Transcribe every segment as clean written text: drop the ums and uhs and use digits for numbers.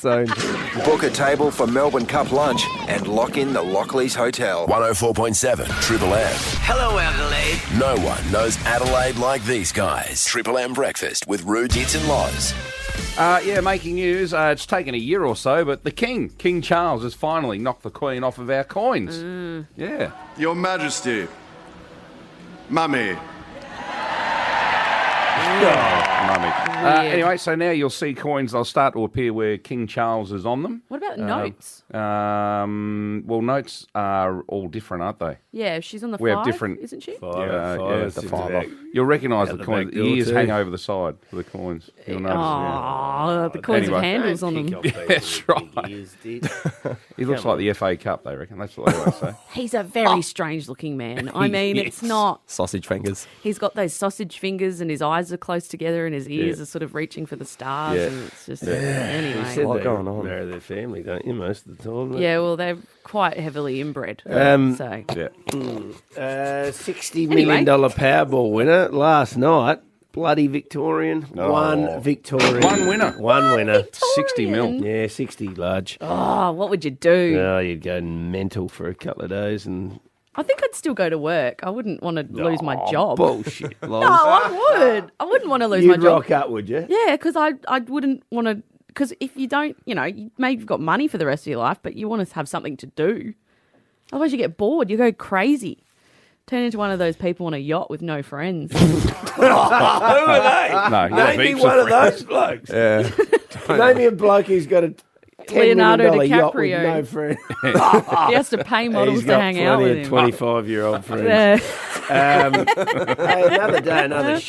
zone. Book a table for Melbourne Cup lunch and lock in the Lockleys Hotel. 104.7 Triple M. Hello, Adelaide. No one knows Adelaide like these guys. Triple M Breakfast with Roo, Dits and Loz. Making news. It's taken a year or so, but the King Charles, has finally knocked the Queen off of our coins. Yeah. Your Majesty. Mummy. Mummy. Anyway, so now you'll see coins. They'll start to appear where King Charles is on them. What about notes? Well, notes are all different, aren't they? Yeah, she's on the We have 5, different- isn't she? Five. The five. You'll recognise the the coins. back The door ears too. hang over the side for the coins. You'll notice. Oh, the coins Anyway. have handles on them. That's right. He looks like the FA Cup, they reckon. That's what they always say. He's a very strange-looking man. I mean, it's not... Sausage fingers. He's got those sausage fingers and his eyes are close together and his ears are sort of reaching for the stars. Yeah. And it's just... You Anyway. said Lot they going on. marry their family, don't you, most of the time? Yeah, well, they're quite heavily inbred. So Yeah. $60 million Powerball winner last night. Bloody Victorian. One Victorian. One winner. One winner. 60 mil. Yeah, 60 large. Oh, what would you do? Oh, you'd go mental for a couple of days and... I think I'd still go to work. I wouldn't want to lose my job. Bullshit, Loz. No, I would. I wouldn't want to lose my You'd job. rock up, would you? Yeah, because I wouldn't want to. Because if you don't, you maybe you've got money for the rest of your life, but you want to have something to do. Otherwise, you get bored. You go crazy. Turn into one of those people on a yacht with no friends. Who are they? No, you Name have me heaps one of of those blokes. Yeah. Name me a bloke who's got a $10 Leonardo million yacht with DiCaprio. no friend. He has to pay models He's to got hang out plenty with of him. 25-year-old friends. Yeah. Hey, another day, another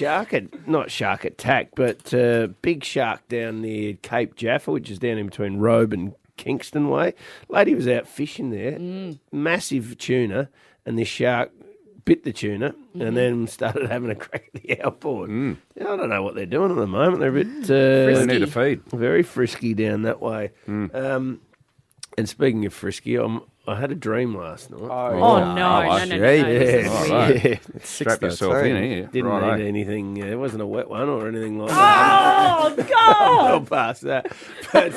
not shark attack, but big shark down near Cape Jaffa, which is down in between Robe and Kingston Way. Lady was out fishing there, massive tuna, and this shark bit the tuna and then started having a crack at the outboard. Yeah, I don't know what they're doing at the moment. They're a bit They need a feed. very frisky down that way. And speaking of frisky, I had a dream last night. Oh, no. This is All weird. right. Yeah. Strap yourself in here. Didn't Righto. need anything. It wasn't a wet one or anything like that. Oh, God. Well past that. But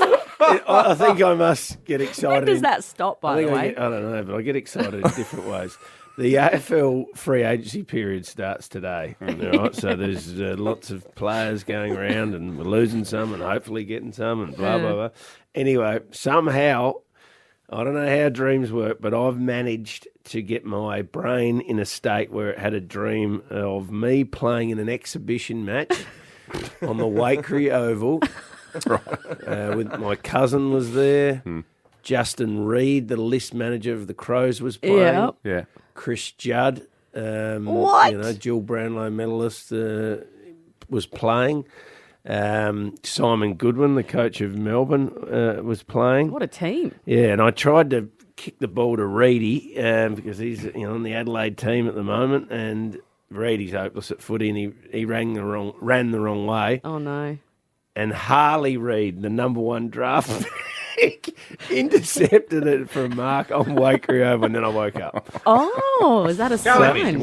I think I must get excited. When does that stop, by the way? I don't know, but I get excited in different ways. The AFL free agency period starts today. All right? So there's lots of players going around and we're losing some and hopefully getting some and blah, blah, blah. Anyway, somehow, I don't know how dreams work, but I've managed to get my brain in a state where it had a dream of me playing in an exhibition match on the Wakery Oval. With my cousin was there. Justin Reid, the list manager of the Crows, was playing. Yeah. Yeah. Chris Judd, What? Jill Brownlow medalist, was playing. Simon Goodwin, the coach of Melbourne, was playing. What a team. Yeah, and I tried to kick the ball to Reedy because he's on the Adelaide team at the moment, and Reedy's hopeless at footy, and he ran the wrong way. Oh, no. And Harley Reid, the number one draft pick, intercepted it from Mark on Wakery Oval, and then I woke up. Oh, is that a sign?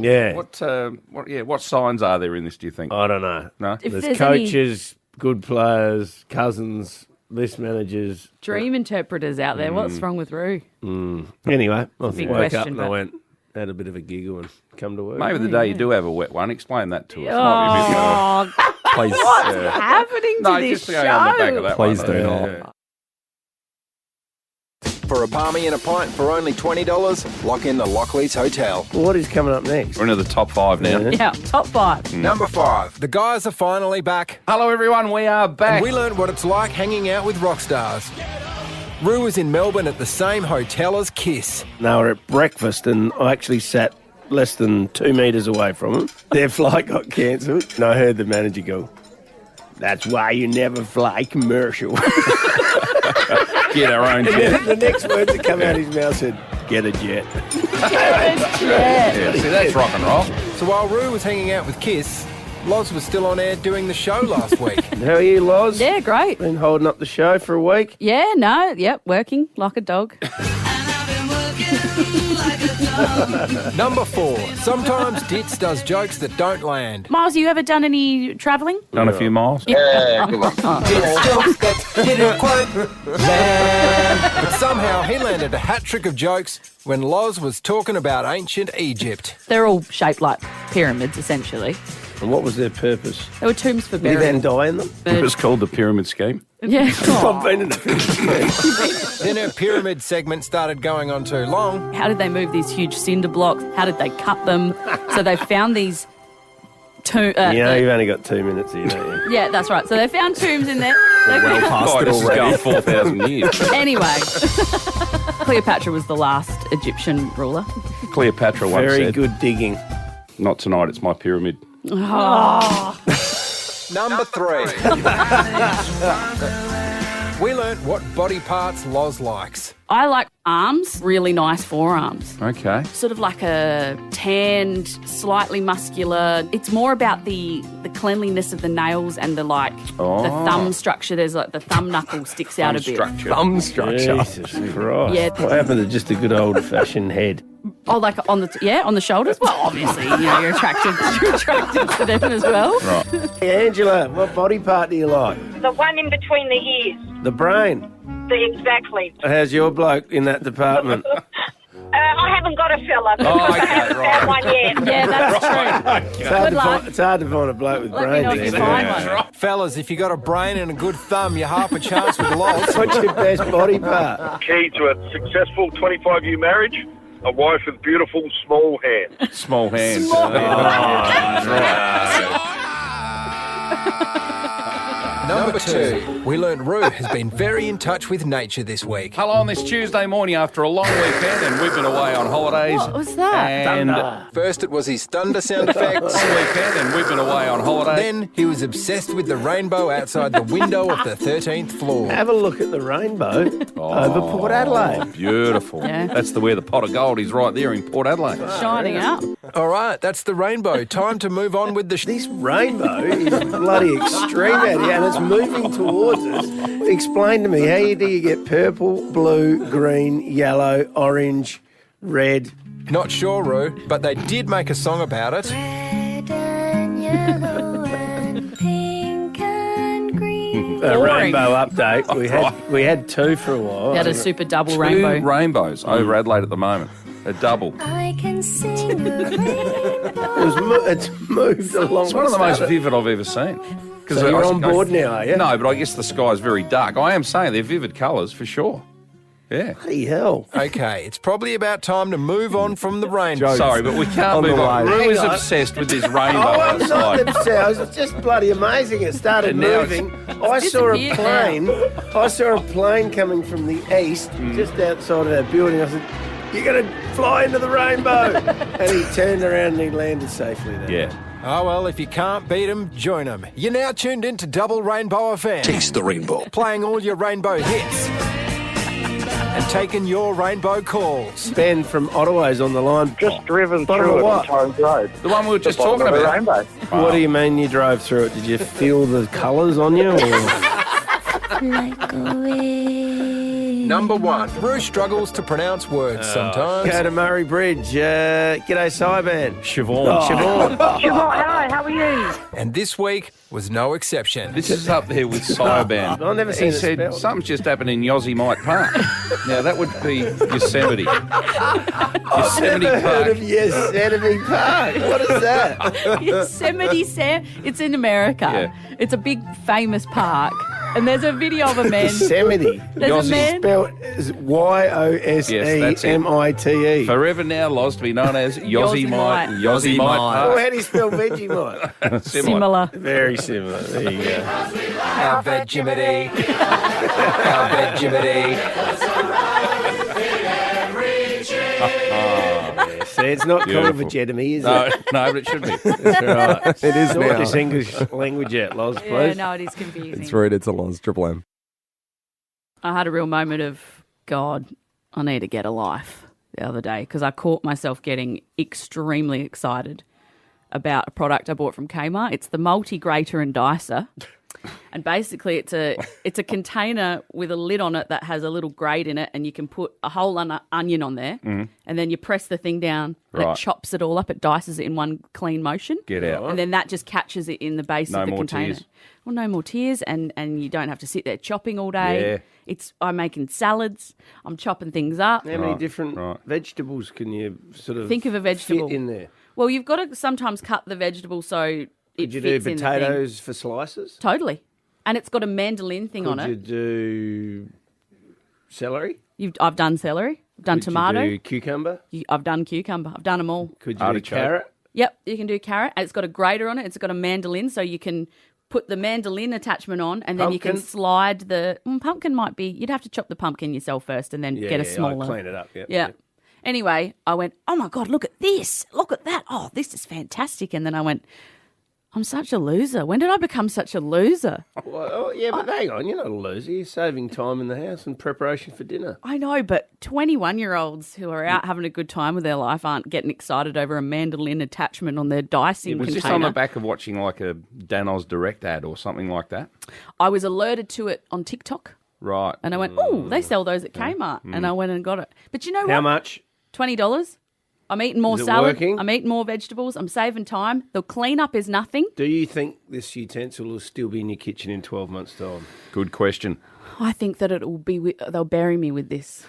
Yeah. What signs are there in this, do you think? I don't know. No? If There's there's coaches, good players, cousins, list managers. Dream interpreters out there. What's wrong with Roo? Anyway, I big woke up question, and I but- went, had a bit of a giggle and come to work. Maybe the day you do have a wet one, explain that to us. Might be a bit, Oh, Please, what's happening to no, this just to go on the back of show? that Please one. do Yeah. not. For a palmy and a pint for only $20, lock in the Lockleys Hotel. What is coming up next? We're into the top 5 now. Yeah, top 5. Number 5. The guys are finally back. Hello, everyone. We are back. And we learned what it's like hanging out with rock stars. Roo was in Melbourne at the same hotel as Kiss. They were at breakfast and I actually sat less than 2 metres away from them. Their flight got cancelled and I heard the manager go, "That's why you never fly commercial." Get our own jet. The next words that come out of his mouth said, "Get a jet." Yeah, see, that's rock and roll. So while Roo was hanging out with Kiss, Loz was still on air doing the show last week. How are you, Loz? Yeah, great. Been holding up the show for a week? Yeah, no, yep, working like a dog. And I've been working like a Number 4. Sometimes Ditz does jokes that don't land. Miles, you ever done any travelling? Done a few miles. Yeah, good one. Ditz jokes that didn't quite land. But somehow he landed a hat trick of jokes when Loz was talking about ancient Egypt. They're all shaped like pyramids, essentially. And what was their purpose? They were tombs for Did burial. Van die in them? It was called the Pyramid Scheme. Yeah. I've been in a pyramid. Then her pyramid segment started going on too long. How did they move these huge cinder blocks? How did they cut them? So they found these tombs. You know, you've only got 2 minutes here, don't you? Yeah, that's right. So they found tombs in there. They Well found- past this is going 4,000 years. Anyway, Cleopatra was the last Egyptian ruler. Cleopatra once Very said, good digging. not tonight, it's my pyramid. Number 3. We learnt what body parts Loz likes. I like arms, really nice forearms. Okay. Sort of like a tanned, slightly muscular. It's more about the cleanliness of the nails and the the thumb structure. There's like the thumb knuckle sticks out a bit. Structure. Thumb structure. Jesus Christ. Yeah. What happened to just a good old-fashioned head? Oh, like on the shoulders. Well, obviously, you're attracted to them as well. Hey, Angela, what body part do you like? The one in between the ears. The brain. Exactly. How's your bloke in that department? I haven't got a fella because I okay, haven't right. found one yet. Yeah, that's true. Good luck. It's hard to find a bloke with Let me brains. know if you isn't it? find one. Fellas, if you got a brain and a good thumb, you're half a chance with Loz. What's your best body part? Key to a successful 25-year marriage, a wife with beautiful small hands. Small hands. Number 2. We learnt Rue has been very in touch with nature this week. Hello on this Tuesday morning after a long weekend, and we've been away on holidays. What was that? And First it was his thunder sound effects. long weekend, and we've been away on holidays. Then he was obsessed with the rainbow outside the window of the 13th floor. Have a look at the rainbow over Port Adelaide. Beautiful. Yeah. That's where the pot of gold is, right there in Port Adelaide. Shining out. All right, that's the rainbow. Time to move on with the... This rainbow is bloody extreme out here, and it's moving towards us. Explain to me, how do you get purple, blue, green, yellow, orange, red? Not sure, Rue, but they did make a song about it. Rainbow update. We had 2 for a while. We had a super double Two rainbow. rainbows over Adelaide at the moment. A double. It's moved along. It's one of the most vivid I've ever seen. So you're on board now, are you? No, but I guess the sky's very dark. I am saying they're vivid colours for sure. Yeah. Bloody hell. Okay, it's probably about time to move on from the rainbow. Sorry, but we can't move on. Rue is obsessed with this rainbow I'm not outside. obsessed. It's just bloody amazing. It started And now moving. I saw a disappeared plane. I saw a plane coming from the east, just outside of our building. I said, "You're going to fly into the rainbow," and he turned around and he landed safely there. Yeah. Oh, well, if you can't beat them, join them. You're now tuned in to Double Rainbow FM. Taste the rainbow. Playing all your rainbow hits. And taking your rainbow calls. Ben from Ottawa is on the line. Just driven Bottom through of it what? on Torrens Road. The one we were just Bottom talking of the about. rainbow. What do you mean you drove through it? Did you feel the colours on you? Or? Number 1. Rue struggles to pronounce words sometimes. Go to Murray Bridge. G'day, Sivan. Siobhan. Siobhan. Hello, how are you? And this week was no exception. This is up there with Cyban. I've never seen He it said spelled. something's just happened in Yosemite Park. Now that would be Yosemite. I've Yosemite never heard Park. of Yosemite Park. What is that? Yosemite Sam. It's in America. Yeah. It's a big famous park. And there's a video of a man. Yosemite. There's a man. Spelled Yosemite. Forever now lost to be known as Yosemite. Yosemite. Yosemite Oh, Park. how do you spell Vegemite? Similar. Very similar. There you go. How Vegemite. How Vegemite. See, it's not called Beautiful. Vegemite, is No, it? no, but it should be. That's right. It is Sort now. this English language out, Loz, please. Yeah, no, it is confusing. It's rooted to Loz, Triple M. I had a real moment of, God, I need to get a life the other day because I caught myself getting extremely excited about a product I bought from Kmart. It's the multi-grater and dicer. And basically it's a container with a lid on it that has a little grate in it, and you can put a whole onion on there, and then you press the thing down and it chops it all up. It dices it in one clean motion. Get out. And then that just catches it in the base of the container. Tears. Well, no more tears, and you don't have to sit there chopping all day. Yeah. I'm making salads. I'm chopping things up. How many different vegetables can you sort of Think of a vegetable fit in there? Well, you've got to sometimes cut the vegetable so Could you it do fits in the thing. potatoes for slices? Totally. And it's got a mandolin thing on Could you it. do celery? I've done celery. I've done Could tomato. you do cucumber? I've done cucumber. I've done them all. Could you Artichoke. do carrot? Yep, you can do carrot. And it's got a grater on it. It's got a mandolin, so you can put the mandolin attachment on, and then you can Pumpkin? slide the pumpkin. Might be you'd have to chop the pumpkin yourself first, and then get a smaller. Clean it up. Yep. Yeah. Anyway, I went, oh my God, look at this. Look at that. Oh, this is fantastic. And then I went, I'm such a loser. When did I become such a loser? Well, yeah, but hang on, you're not a loser. You're saving time in the house in preparation for dinner. I know, but 21-year-olds who are out having a good time with their life aren't getting excited over a mandolin attachment on their dicing Was container. this on the back of watching like a Danos Direct ad or something like that? I was alerted to it on TikTok, Right. and I went, oh, they sell those at Kmart. And I went and got it. But you know what? How much? $20. I'm eating more Is it salad. working? I'm eating more vegetables. I'm saving time. The cleanup is nothing. Do you think this utensil will still be in your kitchen in 12 months' time? Good question. I think that they'll bury me with this.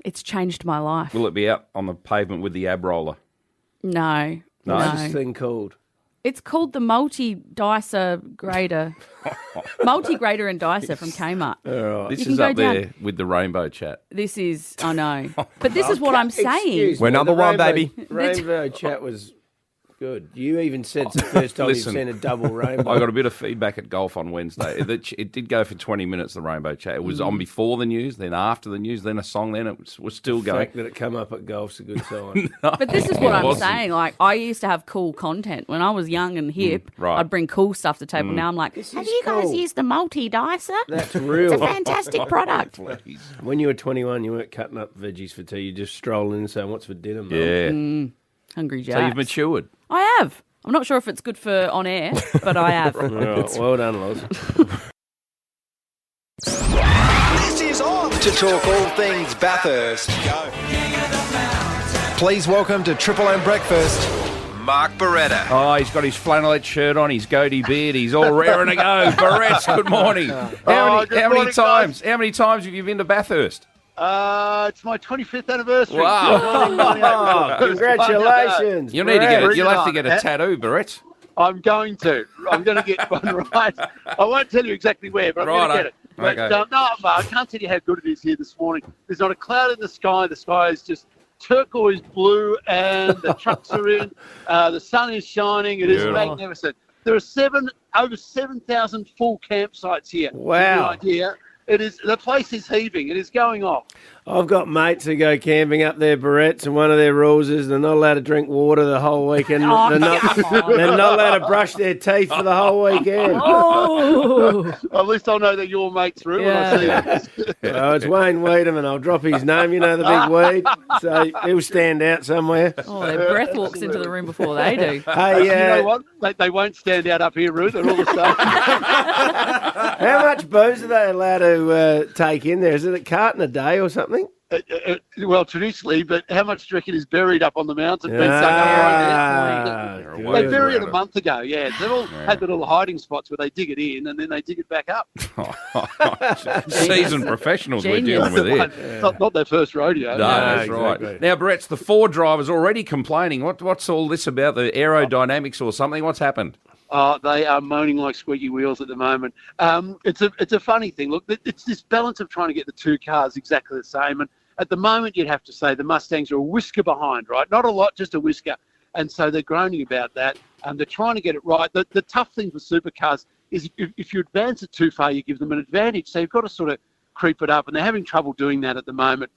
It's changed my life. Will it be out on the pavement with the ab roller? No. What's this thing called? It's called the multi-grater and dicer from Kmart. This You can is go up there down. with the rainbow chat. This is, I know. But this is what I'm saying. Excuse We're me, number the one, rainbow- baby. Rainbow chat was good. You even said it's the first time Listen, you've seen a double rainbow. I got a bit of feedback at golf on Wednesday. It did go for 20 minutes, the rainbow chat. It was on before the news, then after the news, then a song, then it was still The going. fact that it come up at golf's a good sign. But this is what It I'm wasn't. saying. Like, I used to have cool content. When I was young and hip, right. I'd bring cool stuff to the table. Now I'm like, have is you guys cool. used the multi-dicer? That's It's real. a fantastic product. Please. When you were 21, you weren't cutting up veggies for tea. You just stroll in and say, "What's for dinner, Mum?" Yeah. Hungry Jacks. So you've matured. I have. I'm not sure if it's good for on air, but I have. All right, well done, Loz. This is on to talk all things Bathurst. Please welcome to Triple M Breakfast, Mark Beretta. Oh, he's got his flannelette shirt on, his goatee beard, he's all raring to go. Barrett's, good morning. How many times have you been to Bathurst? It's my 25th anniversary. Wow. Oh, congratulations. You'll have to Brilliant. get a tattoo, Barrett. I'm going to get one right. I won't tell you exactly where, but I'm going to get it. But, Okay. no, I can't tell you how good it is here this morning. There's not a cloud in the sky. The sky is just turquoise blue, and the trucks are in. The sun is shining. It is Beautiful. magnificent. There are over 7,000 full campsites here. Wow. To give you an idea. The place is heaving. It is going off. I've got mates who go camping up there, Barrett's, and one of their rules is they're not allowed to drink water the whole weekend. Oh, they're come on. not allowed to brush their teeth for the whole weekend. Oh, At least I'll know that your mate's through when I see Yeah. it. Oh, it's Wayne Wiedemann. I'll drop his name, you know, the big weed. So he'll stand out somewhere. oh, their breath walks into the room before they do. Hey, You know what? They won't stand out up here, Ruth. They're all the same. how much booze are they allowed to take in there? Is it a carton a day or something? Well, traditionally, but how much do you reckon is buried up on the mountain? Been sunk up right there? They Good. buried it a month ago, yeah. They've all had the little hiding spots where they dig it in and then they dig it back up. Seasoned professionals we're Genius. dealing with here. Not their first rodeo. No, that's exactly. right. Now, Brett's the Ford driver's already complaining. What's all this about? The aerodynamics or something? What's happened? They are moaning like squeaky wheels at the moment. It's a funny thing. Look, it's this balance of trying to get the two cars exactly the same. And at the moment, you'd have to say the Mustangs are a whisker behind, right? Not a lot, just a whisker. And so they're groaning about that. And they're trying to get it right. The tough thing with supercars is if you advance it too far, you give them an advantage. So you've got to sort of creep it up. And they're having trouble doing that at the moment.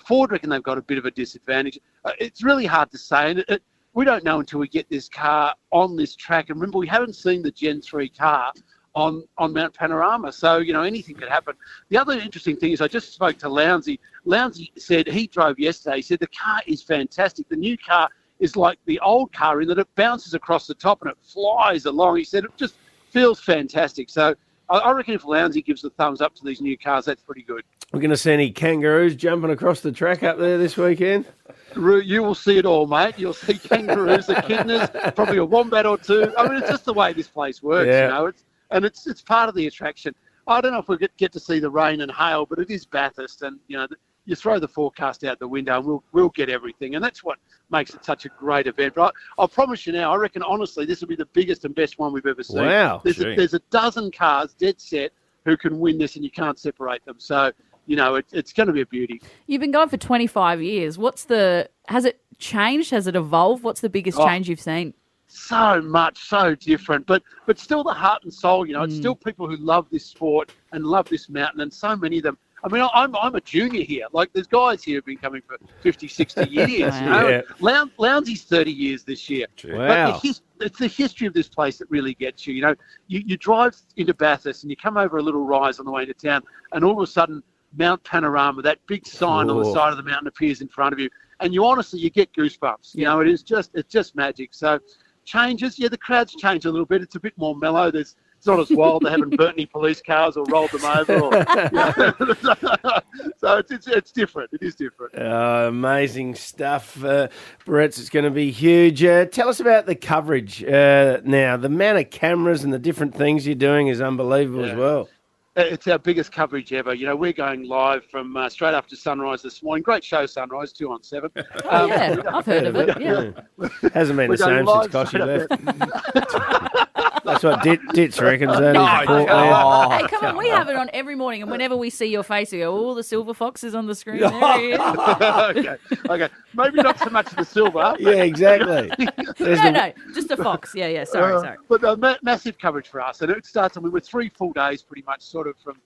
Ford reckon they've got a bit of a disadvantage. It's really hard to say. And we don't know until we get this car on this track. And remember, we haven't seen the Gen 3 car on Mount Panorama. So, anything could happen. The other interesting thing is I just spoke to Lounsey. Lounsey said he drove yesterday. He said the car is fantastic. The new car is like the old car in that it bounces across the top and it flies along. He said it just feels fantastic. So I reckon if Lounsey gives the thumbs up to these new cars, that's pretty good. We're going to see any kangaroos jumping across the track up there this weekend? You will see it all, mate. You'll see kangaroos, echidnas, probably a wombat or two. I mean, it's just the way this place works, Yeah. you know. It's part of the attraction. I don't know if we'll get to see the rain and hail, but it is Bathurst, and you know, you throw the forecast out the window, and we'll get everything, and that's what makes it such a great event. But I'll promise you now, I reckon honestly, this will be the biggest and best one we've ever seen. Wow, there's a dozen cars dead set who can win this, and you can't separate them. So you know, it's going to be a beauty. You've been going for 25 years. Has it changed? Has it evolved? What's the biggest change you've seen? So much, so different, but still the heart and soul, you know, it's still people who love this sport and love this mountain, and so many of them. I mean, I'm a junior here. Like, there's guys here who've been coming for 50, 60 years, you know. Yeah. Lounsey's 30 years this year. Wow. But it's the history of this place that really gets you. You know, you drive into Bathurst and you come over a little rise on the way into town, and all of a sudden, Mount Panorama, that big sign on the side of the mountain appears in front of you, and you get goosebumps. You know, it's just magic. So changes, the crowds change a little bit. It's a bit more mellow. It's not as wild. They haven't burnt any police cars or rolled them over. So it's different. It is different. Amazing stuff, Brett. It's going to be huge. Tell us about the coverage now. The amount of cameras and the different things you're doing is unbelievable as well. It's our biggest coverage ever. You know, we're going live from straight after sunrise this morning. Great show, Sunrise, 2 on 7. I've heard of it. Yeah. Hasn't been the same since Koshy left. That's what Ditz reckons. Hey, come on, we have it on every morning, and whenever we see your face, we go, the silver fox is on the screen. There he is. Okay. Maybe not so much the silver. Yeah, exactly. No, just a fox. Yeah. Sorry. But massive coverage for us, and it starts. I mean, we're 3 full days, pretty much, sort of from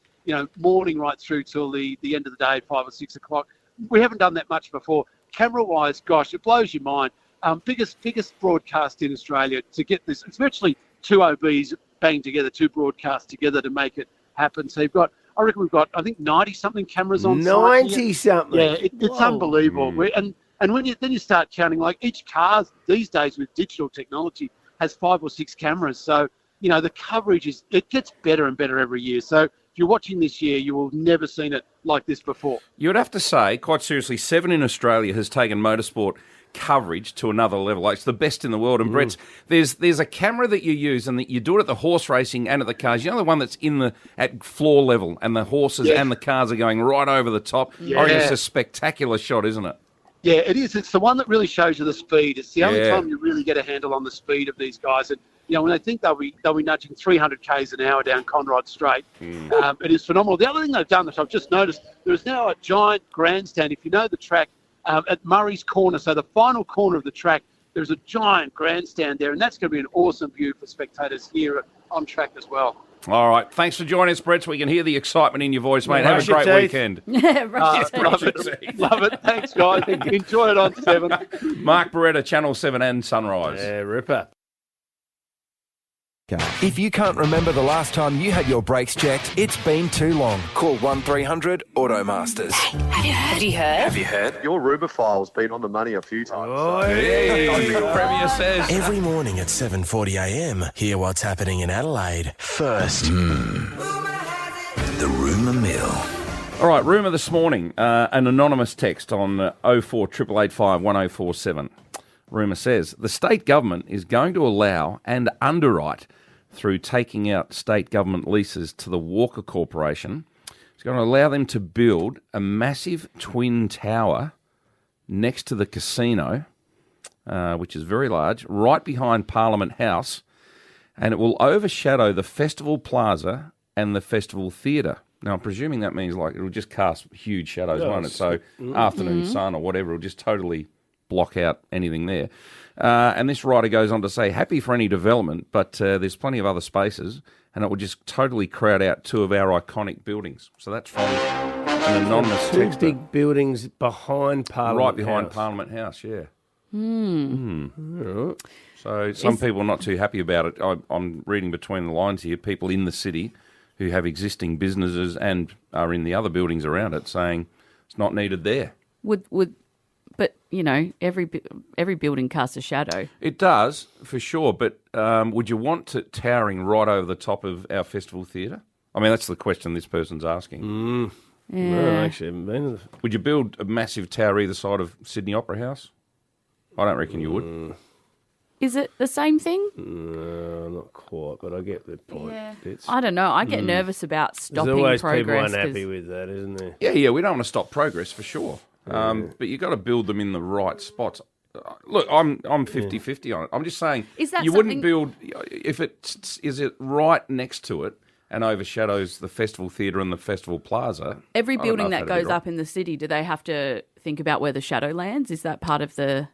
morning right through till the end of the day, 5 or 6 o'clock. We haven't done that much before. Camera-wise, gosh, it blows your mind. Biggest broadcast in Australia to get this. It's virtually 2 OBs banged together, 2 broadcasts together to make it happen. So I reckon we've got, I think, 90-something cameras on site. 90-something? Yeah, it's unbelievable. And when you start counting, like each car these days with digital technology has 5 or 6 cameras. So, the coverage it gets better and better every year. So if you're watching this year, you will never seen it like this before. You would have to say, quite seriously, 7 in Australia has taken motorsport coverage to another level. Like, it's the best in the world. And Brett's, there's a camera that you use, and that you do it at the horse racing and at the cars. You know, the one that's at floor level, and the horses and the cars are going right over the top. Yeah. I reckon it's a spectacular shot, isn't it? Yeah, it is. It's the one that really shows you the speed. It's the only time you really get a handle on the speed of these guys. And when they think they'll be nudging 300 k's an hour down Conrod Straight, it is phenomenal. The other thing they've done that I've just noticed, there's now a giant grandstand. If you know the track, at Murray's Corner, so the final corner of the track, there's a giant grandstand there, and that's going to be an awesome view for spectators here on track as well. All right. Thanks for joining us, Brett, so we can hear the excitement in your voice, mate. Have a great weekend. Yeah, love it. Thanks, guys. Enjoy it on 7. Mark Beretta, Channel 7 and Sunrise. Yeah, ripper. If you can't remember the last time you had your brakes checked, it's been too long. Call 1300 Automasters. Have you heard? Your Ruber file's been on the money a few times. Premier says. Every morning at 7:40am, hear what's happening in Adelaide first. The rumour mill. All right, rumour this morning. An anonymous text on 048885 1047. Rumour says the state government is going to allow and underwrite through taking out state government leases to the Walker Corporation. It's going to allow them to build a massive twin tower next to the casino, which is very large, right behind Parliament House, and it will overshadow the Festival Plaza and the Festival Theatre. Now, I'm presuming that means like it'll just cast huge shadows, won't it? So afternoon sun or whatever, it'll just totally block out anything there. And this writer goes on to say, happy for any development, but there's plenty of other spaces, and it will just totally crowd out 2 of our iconic buildings. So that's from an anonymous 2 texter. big buildings behind Parliament Right behind House. Parliament House, yeah. So some people are not too happy about it. I'm reading between the lines here, people in the city who have existing businesses and are in the other buildings around it saying it's not needed there. Would But, every building casts a shadow. It does, for sure, but would you want it towering right over the top of our festival theatre? I mean, that's the question this person's asking. No, I actually haven't been. Would you build a massive tower either side of Sydney Opera House? I don't reckon you would. Is it the same thing? No, not quite, but I get the point. Yeah. It's, I don't know. I get nervous about stopping there's always progress. people unhappy with that, isn't there? Yeah, we don't want to stop progress, for sure. But you've got to build them in the right spots. Look, I'm 50-50 on it. I'm just saying Is that you wouldn't something- build... Is it right next to it and overshadows the festival theatre and the festival plaza? Every I don't know building if that that'd be goes right. up in the city, do they have to think about where the shadow lands? Is that part of the...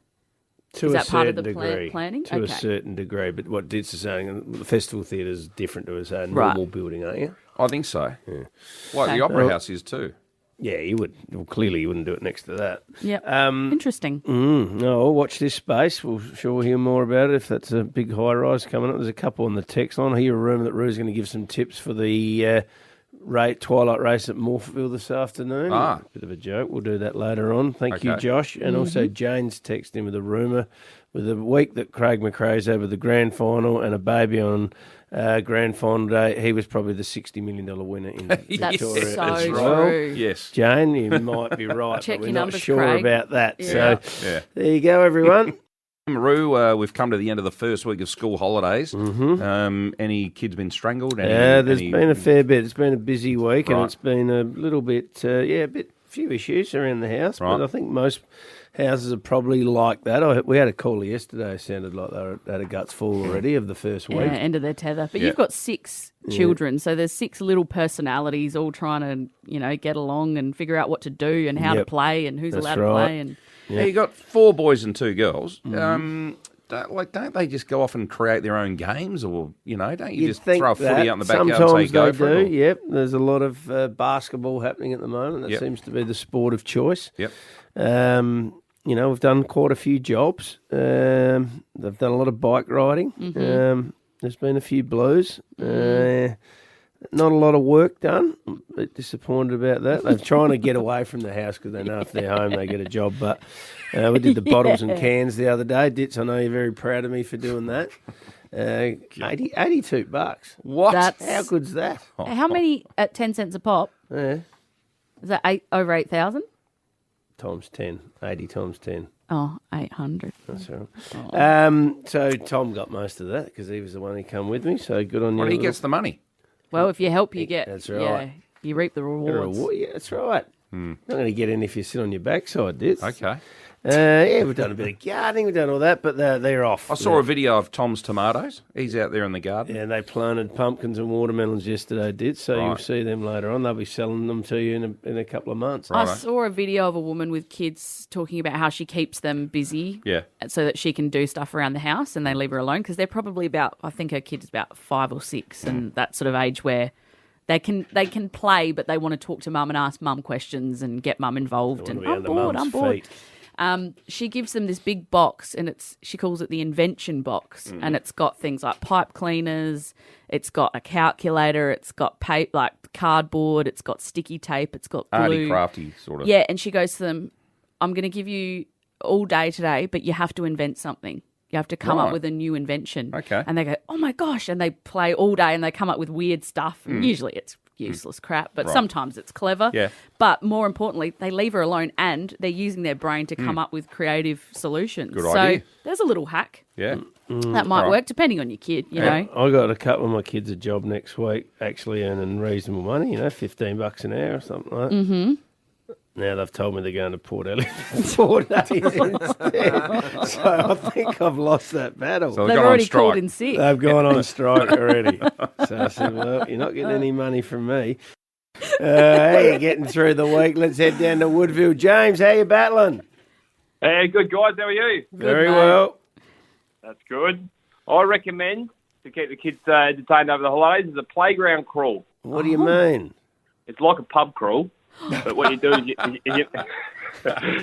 To Is a that part of the certain degree. planning? To a Okay. certain degree. But what Ditz is saying, the festival theatre is different to a normal building, aren't you? I think so. Yeah. Like Okay. the Opera House is too. Yeah, you would. Well, clearly, you wouldn't do it next to that. Yep. Interesting. No, I'll watch this space. We'll hear more about it if that's a big high rise coming up. There's a couple on the text line. I hear a rumour that Rue's going to give some tips for the twilight race at Morpheville this afternoon. Bit of a joke. We'll do that later on. Thank you, Okay. Josh. And also Jane's texted in with a rumour with a week that Craig McRae's over the grand final and a baby on grand final day. He was probably the $60 million winner in That's Victoria so as true. well. Yes. Jane, you might be right, Check but we're your not numbers, sure Craig. about that. Yeah. So there you go, everyone. Roo, we've come to the end of the first week of school holidays. Any kids been strangled? There's been a fair bit. It's been a busy week, and Right. it's been a little bit, few issues around the house. Right. But I think most houses are probably like that. We had a caller yesterday. Sounded like they had a guts full already of the first Yeah, week. end of their tether. But Yeah. you've got 6 children, so there's 6 little personalities all trying to, get along and figure out what to do and how to Yep. play and who's That's allowed to right. play. And Yeah, you got 4 boys and 2 girls. Don't they just go off and create their own games, or don't you You'd just think throw a footy that. out in the backyard and say Sometimes go they for do. it? Yep, there's a lot of basketball happening at the moment. That Yep. seems to be the sport of choice. Yep. We've done quite a few jobs. They've done a lot of bike riding. There's been a few blues. Not a lot of work done. I'm a bit disappointed about that. They're trying to get away from the house because they know if they're home they get a job. But we did the bottles and cans the other day. Ditz, I know you're very proud of me for doing that. $82. What? That's- How good's that? how many at 10 cents a pop? Yeah. Is that over 8,000? Times 10. 80 times 10. Oh, 800. That's all right. So Tom got most of that because he was the one who come with me. So good on you. Well, he little- gets the money. Well, if you help, you get. That's right. Yeah, you reap the Get a rewards. reward. Yeah, that's right. Not going to get in if you sit on your backside, Ditz. Okay. We've done a bit of gardening, we've done all that, but they're off. I saw a video of Tom's tomatoes. He's out there in the garden. Yeah, they planted pumpkins and watermelons yesterday, so you'll Right. see them later on. They'll be selling them to you in a couple of months. I saw a video of a woman with kids talking about how she keeps them busy Yeah. so that she can do stuff around the house and they leave her alone because they're probably about, I think her kid is about 5 or 6 and that sort of age where they can play but they want to talk to mum and ask mum questions and get mum involved. They And wanna be under I'm mum's bored. feet. She gives them this big box and she calls it the invention box and it's got things like pipe cleaners, it's got a calculator, it's got like cardboard, it's got sticky tape, it's got glue. Arty crafty sort of. Yeah, and she goes to them, I'm going to give you all day today, but you have to invent something. You have to come up Right. with a new invention. Okay. And they go, oh my gosh, and they play all day and they come up with weird stuff. And usually it's useless crap, but Right. sometimes it's clever. Yeah. But more importantly, they leave her alone and they're using their brain to come up with creative solutions. Good so idea. there's a little hack Yeah. that might Right. work depending on your kid, you know. I got a couple of my kids a job next week, actually earning reasonable money, $15 an hour or something like that. Mm-hmm. Now they've told me they're going to Port Elliot for 4 days instead. So I think I've lost that battle. So They've gone on already strike. called in sick. They've gone on strike already. So I said, well, you're not getting any money from me. How you getting through the week? Let's head down to Woodville. James, how you battling? Hey, good guys. How are you? Very mate. well. That's good. I recommend to keep the kids entertained over the holidays is a playground crawl. What do you mean? It's like a pub crawl, but what you do is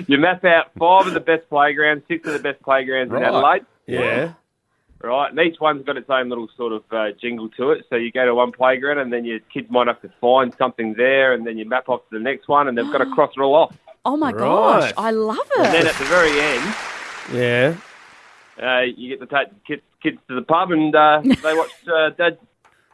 you map out 5 of the best playgrounds, 6 of the best playgrounds Right. in Adelaide. Yeah. Right, and each one's got its own little sort of jingle to it. So you go to one playground, and then your kids might have to find something there, and then you map off to the next one, and they've got to cross it all off. Oh my Right. gosh, I love And then it. at the very end, Yeah. you get to take the kids to the pub and they watch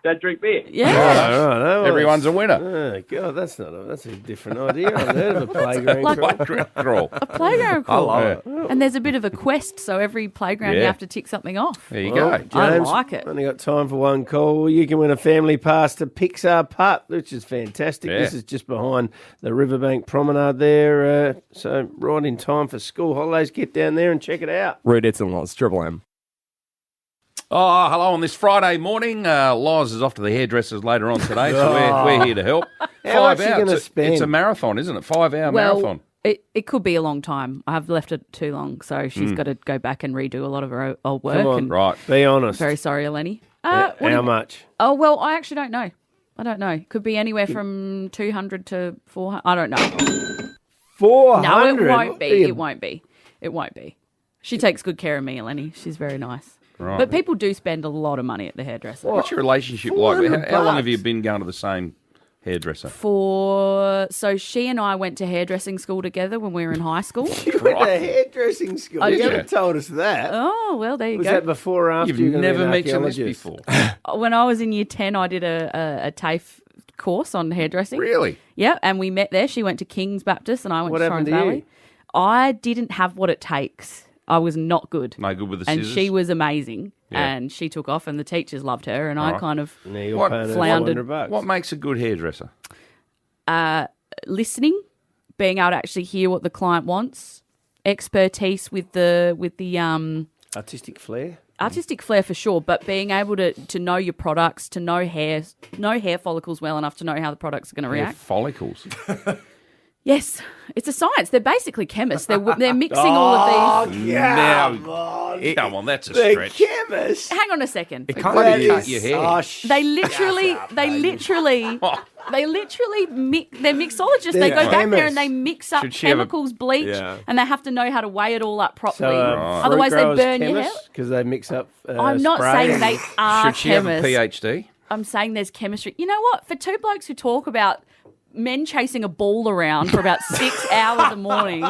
Dad drink beer. Yeah. Right. Well, Everyone's a winner. Oh, God, that's a different idea. I've heard of a playground like- crawl. Playground crawl. A playground crawl. love it. And there's a bit of a quest, so every playground you Yeah. have to tick something off. There you Well, go. I James, like it. Only got time for one call. You can win a family pass to Pixar Putt, which is fantastic. Yeah. This is just behind the Riverbank Promenade there. So right in time for school holidays. Get down there and check it out. Rude It's and Loz, Triple M. Oh, hello on this Friday morning. Loz is off to the hairdressers later on today, so we're here to help. How much 5 are you hours. gonna spend? It's a marathon, isn't it? 5-hour marathon. It could be a long time. I have left it too long, so she's got to go back and redo a lot of her old work. Come on, and Right. Be honest. Very sorry, Eleni. How much? Oh, well, I actually don't know. I don't know. Could be anywhere from 200 to 400. I don't know. 400? No, it won't be. Yeah. It won't be. It won't be. She takes good care of me, Eleni. She's very nice. Right. But people do spend a lot of money at the hairdresser. What's your relationship like? 400 How long bucks? have you been going to the same hairdresser? So she and I went to hairdressing school together when we were in high school. You went to hairdressing school. Oh, You yeah. haven't told us that. Oh, well, there you Was go. that before or after You've you were gonna be never an mentioned this archaeologist? before. When I was in year 10, I did a TAFE course on hairdressing. Really? Yeah, and we met there. She went to King's Baptist and I went What to happened Torrens to Valley. you? I didn't have what it takes. I was not good. No good with the And scissors? she was amazing. Yeah. And she took off and the teachers loved her and I Right. kind of Now you're What- paying her floundered. $400. What makes a good hairdresser? listening, being able to actually hear what the client wants, expertise with the Artistic flair? artistic flair for sure, but being able to know your products, to know hair follicles well enough to know how the products are going to Hair react. follicles. Yes, it's a science. They're basically chemists. They're mixing all of these. Come on, that's a The stretch. chemist? Hang on a second. It can't That be cut is- your hair. Oh, They literally, they're mixologists. They They're go back there chemists. and they mix up Should she have a- chemicals, bleach, Yeah. and they have to know how to weigh it all up properly. So, Otherwise, they burn your hair. because they mix up. I'm not spray saying and- they are Should she have a chemists. PhD? I'm saying there's chemistry. You know what? For two blokes who talk about men chasing a ball around for about 6 hours a morning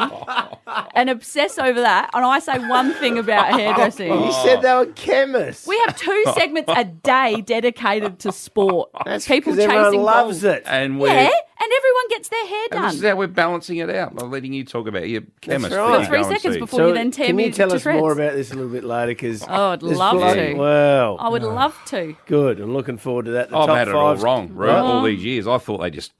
and obsess over that, and I say one thing about hairdressing. You said they were chemists. We have 2 segments a day dedicated to sport. That's People 'cause everyone chasing loves balls. it. And we're, Yeah, and everyone gets their hair and this is done. how we're balancing it out by letting you talk about your chemist. right. that For you 3 go and seconds see. before you then tear can me you tell to us shreds. more about this a little bit later? Because Oh, I'd love to. Well, I would love to. good. I'm looking forward to that. The I've top had it all five wrong, Ruth, Right? all these years. I thought they just,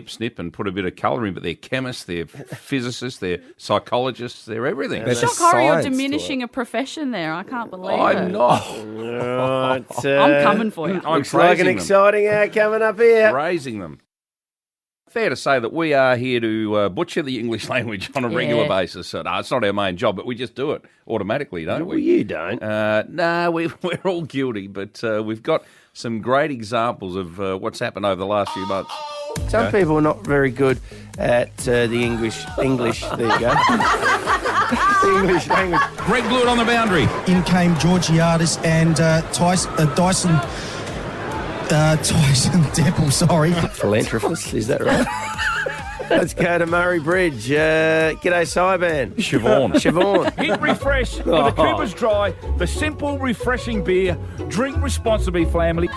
snip and put a bit of colour in, but they're chemists, they're physicists, they're psychologists, they're everything. There's Shock horror, you're science to diminishing a profession there. I can't believe it. I'm not. Right, I'm coming for you. I'm looks like an praising them. exciting hour coming up here. Raising them. Fair to say that we are here to butcher the English language on a regular Yeah. basis. So, no, it's not our main job, but we just do it automatically, don't Well, we? you don't. No, we're all guilty, but we've got some great examples of what's happened over the last few months. Some people are not very good at the English. There you go. The English language. Greg Blewett on the boundary. In came Georgiadis and Dyson Deppel, sorry. Philanthropist, is that right? Let's go to Murray Bridge. G'day, Cyban. Siobhan. Hit refresh with a Cooper's Dry, the simple, refreshing beer. Drink responsibly, family.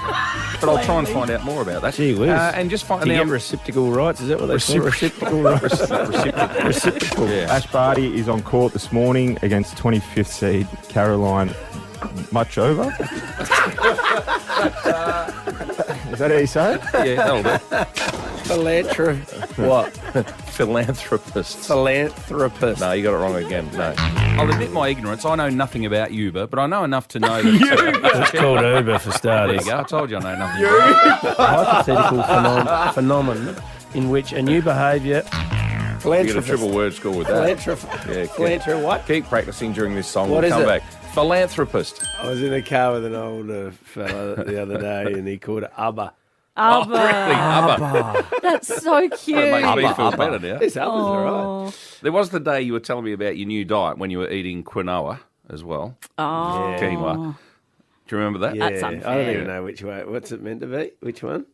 But I'll try and find out more about that. Gee whiz. And just find Do you out. get reciprocal rights? Is that what they call it? Reciprocal rights. Reciprocal. Yeah. Ash Barty is on court this morning against 25th seed Caroline Muchova. Is that how you say it? Yeah, that'll do. Philanthropist. Philanthropist. No, you got it wrong again. No. I'll admit my ignorance. I know nothing about Uber, but I know enough to know that. It's called Uber for There starters. you go. I told you I know nothing. Hypothetical phenomenon in which a new behaviour. You get a triple word score with that. Philanthropist. What? Keep practicing during this song. What we'll is come it? back. Philanthropist. I was in a car with an older fella the other day and he called it Abba. Abba. Oh, really? Abba. That's so cute. Well, it makes me feel better now. This Abba's all right. There was the day you were telling me about your new diet when you were eating quinoa as well. Oh. Quinoa. Do you remember that? Yeah, That's unfair. I don't even know which way. What's it meant to be? Which one?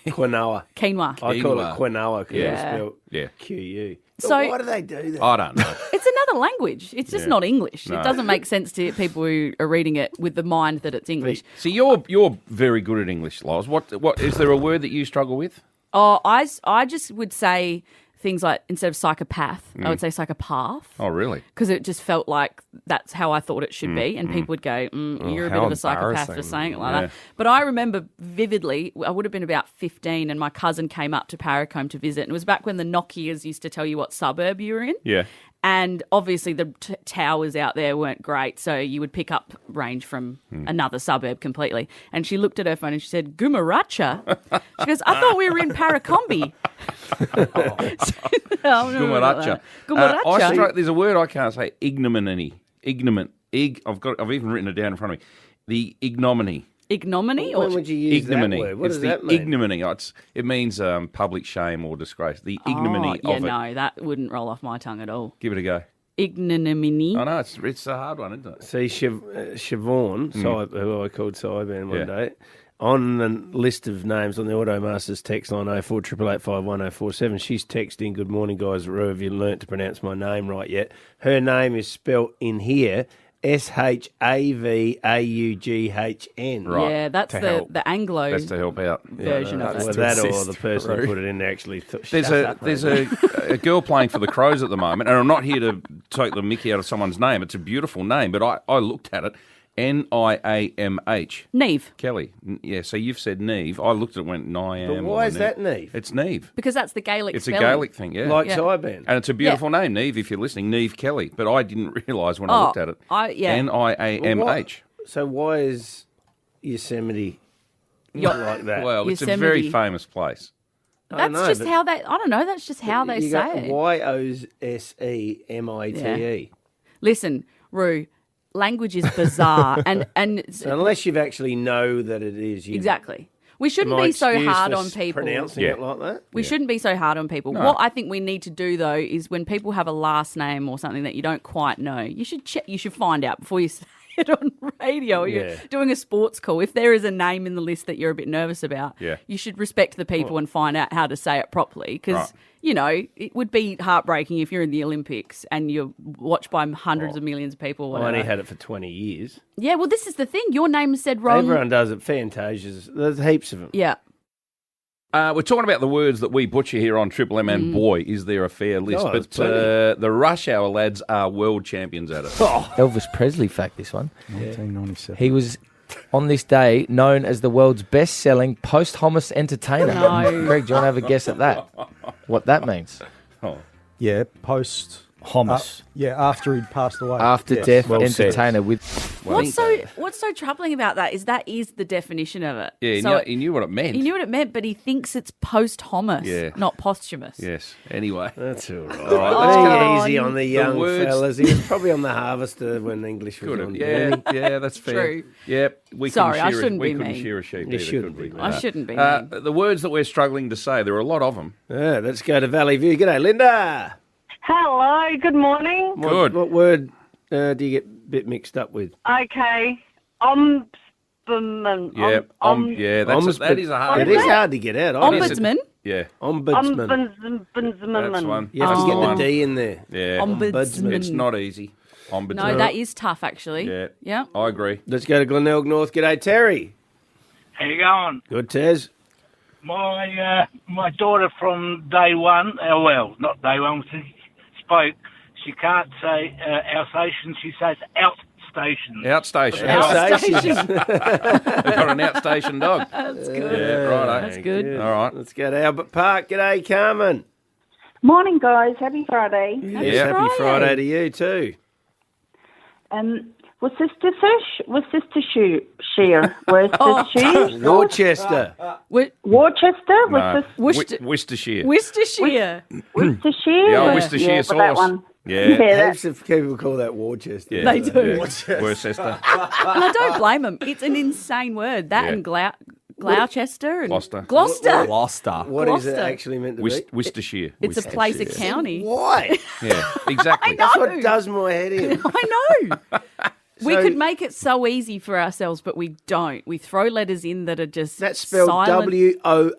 Quinoa. Quinoa. I call it quinoa because Yeah. it's spelled Yeah. Q-U. So- So why do they do that? I don't know. It's another language. It's just Yeah. not English. No. It doesn't make sense to people who are reading it with the mind that it's English. See, you're very good at English, Loz. What is there a word that you struggle with? Oh, I just would say things like, instead of psychopath, I would say psychopath. Oh, really? Because it just felt like that's how I thought it should be. And people would go, you're a bit how of a psychopath for embarrassing. saying it like Yeah. that. But I remember vividly, I would have been about 15 and my cousin came up to Paracombe to visit. And it was back when the Nokias used to tell you what suburb you were in. Yeah. And obviously the towers out there weren't great, so you would pick up range from another suburb completely. And she looked at her phone and she said, Gumaracha? She goes, I thought we were in Paracombe. Gumaracha. There's a word I can't say. Ignominy. I've even written it down in front of me. The ignominy. Ignominy? When would you use Ignominy. that word? What It's does the that mean? ignominy. It means public shame or disgrace. The ignominy yeah, of it. no, that wouldn't roll off my tongue at all. Give it a go. Ignominy. I know it's a hard one, isn't it? See, Siobhan, who I called Cyban one day, on the list of names on the Automasters text line 0488851047, she's texting, "Good morning, guys. Roo, have you learnt to pronounce my name right yet?" Her name is spelt in here SHAVAUGHN. Right. Yeah, that's the Anglo That's to help out. version of Well, it. that or the person who put it in actually thought, There's a girl playing for the Crows at the moment, and I'm not here to take the mickey out of someone's name. It's a beautiful name, but I looked at it. Niamh. Neve. Kelly. Yeah, so you've said Neve. I looked at it and went Niam. But why is that Neve? It's Neve. Because that's the Gaelic It's spelling. a Gaelic thing, yeah. Like Yeah. Cyban. And it's a beautiful name, Neve, if you're listening, Neve Kelly. But I didn't realise when I Oh, looked at it. yeah. Niamh. So why is Yosemite like that? Well, it's a Yosemite. very famous place. That's know, just but how they, I don't know, that's just how they you say got it. YOSEMITE. Listen, Roo, language is bizarre. and So unless you actually know that it is. exactly. We shouldn't My be so excuse hard for on people. pronouncing it like that. We shouldn't be so hard on people. No. What I think we need to do though is when people have a last name or something that you don't quite know, you should check. You should find out before you say it on radio. Or you're Yeah. doing a sports call. If there is a name in the list that you're a bit nervous about, Yeah. you should respect the people and find out how to say it properly. Because Right. you know it would be heartbreaking if you're in the Olympics and you're watched by hundreds of millions of people. I Whatever. only had it for 20 years. Yeah, well, this is the thing. Your name is said wrong. Everyone does it. Fantasias. There's heaps of them. Yeah. We're talking about the words that we butcher here on Triple M, and boy, is there a fair list. Oh, but there's plenty. the Rush Hour lads are world champions at it. Elvis Presley fact, this one. 1997. He was, on this day, known as the world's best-selling posthumous entertainer. No. Greg, do you want to have a guess at that? What that means? Oh. Yeah, post Hummus. after he'd passed away. After Yes. death well said. entertainer with... What's so troubling about that is the definition of it. Yeah, So he knew what it meant. he knew what it meant, but he thinks it's posthumous, Yeah. not posthumous. Yes. Anyway. That's all right. Oh, Be easy on the young words- fellas. He was probably on the Harvester when English was Could on. have. Yeah, that's fair. True. Yep. We Sorry, I couldn't shouldn't we be couldn't mean. shear a sheep You either, shouldn't could we? be I shouldn't be mean. The words that we're struggling to say, there are a lot of them. Yeah, let's go to Valley View. G'day, Linda. Hello, good morning. Good. What word do you get a bit mixed up with? Okay. Ombudsman. Yeah, that is a hard It one. is hard to get out. Ombudsman. Yeah, Ombudsman. that's one. You have to That's get the the one. D in there. Yeah, Ombudsman. It's not easy. Ombudsman. No, that is tough, actually. Yeah, Yeah. I agree. Let's go to Glenelg North. G'day, Terry. How you going? Good, Tez. My daughter from day one, not day one, she spoke. She can't say outstation. She says outstation. Outstation. Outstation. They've got an outstation dog. That's good. Yeah, right. That's good. All right. Let's go to Albert Park. G'day, Carmen. Morning, guys. Happy Friday. Yes, happy Friday to you too. Worcestershire. Worcestershire. Worcester. Worcester. No. Worcestershire. Worcestershire. Worcestershire. Worcestershire. Yeah, Worcestershire yeah, sauce. that one. Yeah. Heaps of people call that Worcester. Yeah. They do. Worcester. And I don't blame them. It's an insane word. That Yeah. and Gloucester and Gloucester. Gloucester. Gloucester. What is it Gloucester. actually meant to be? Worcestershire. It's a place, a county. Why? Yeah, exactly. That's what does my head in. I know. We could make it so easy for ourselves, but we don't. We throw letters in that are just That's spelled silent. WORCES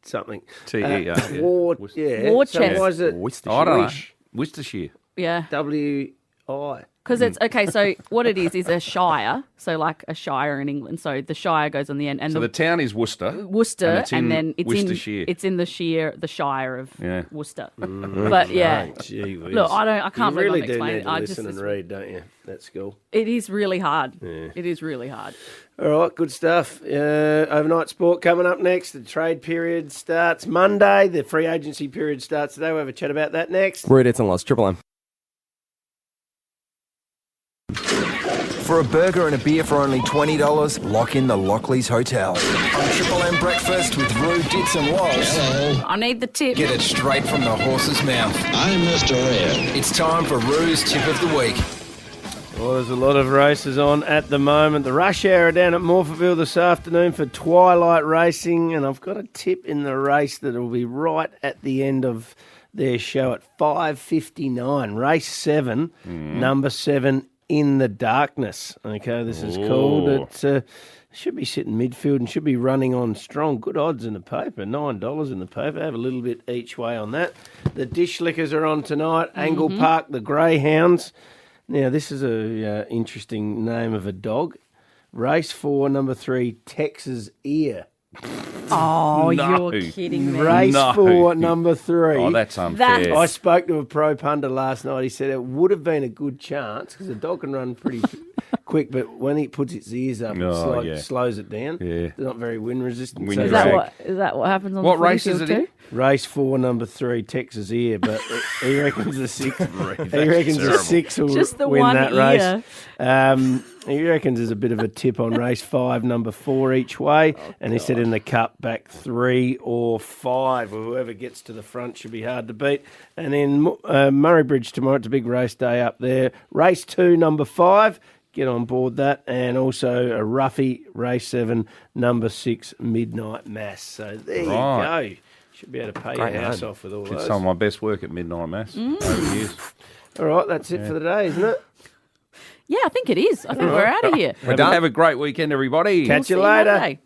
something. TER, yeah. Worcester. So why is it I don't know. Worcestershire. Yeah. WI? Because it's okay. So what it is a shire. So like a shire in England. So the shire goes on the end, and So the town is Worcester. Worcester, and then it's Worcestershire. in the shire of Worcester. Mm. But yeah, Gee whiz. look, I can't You believe really I'm do explaining need it. to I listen and read, don't you? At school. It is really hard. Yeah. It is really hard. All right, good stuff. Overnight sport coming up next. The trade period starts Monday. The free agency period starts today. We'll have a chat about that next. Rude, it's and Loz, Triple M. For a burger and a beer for only $20, lock in the Lockleys Hotel. On Triple M Breakfast with Roo, Dits and Loz. I need the tip. Get it straight from the horse's mouth. I'm Mr. Red. It's time for Roo's Tip of the Week. Well, there's a lot of races on at the moment. The rush hour down at Morphettville this afternoon for Twilight Racing, and I've got a tip in the race that will be right at the end of their show at 5:59. Race 7, number 7, In the Darkness. Okay, this is called. It should be sitting midfield and should be running on strong. Good odds in the paper, $9 in the paper. Have a little bit each way on that. The Dish Lickers are on tonight. Angle Park, the Greyhounds. Now, this is a interesting name of a dog. Race 4, number 3, Texas Ear. Oh, No. you're kidding me. Race No. 4, number 3. Oh, that's unfair. I spoke to a pro punter last night. He said it would have been a good chance because the dog can run pretty quick, but when he puts its ears up, it slows it down. Yeah. They're not very wind resistant. Wind Is drag. that what happens on What the race footy is field it in? too? Race 4, number 3, Texas Ear, but he reckons the 6. He That's reckons the terrible. 6 will Just the win one that ear. race. He reckons there's a bit of a tip on race 5, number 4 each way, and he said in the cup back 3 or 5. Whoever gets to the front should be hard to beat. And in Murray Bridge tomorrow, it's a big race day up there. Race 2, number 5. Get on board that. And also a roughie, race 7, number 6, Midnight Mass. So there you go. Should be able to pay Great your house name. off with all Did those. some of my best work at Midnight Mass over the years. All right, that's it for the day, isn't it? Yeah, I think it is. I think we're out of here. Have a great weekend, everybody. Catch you See later. Monday.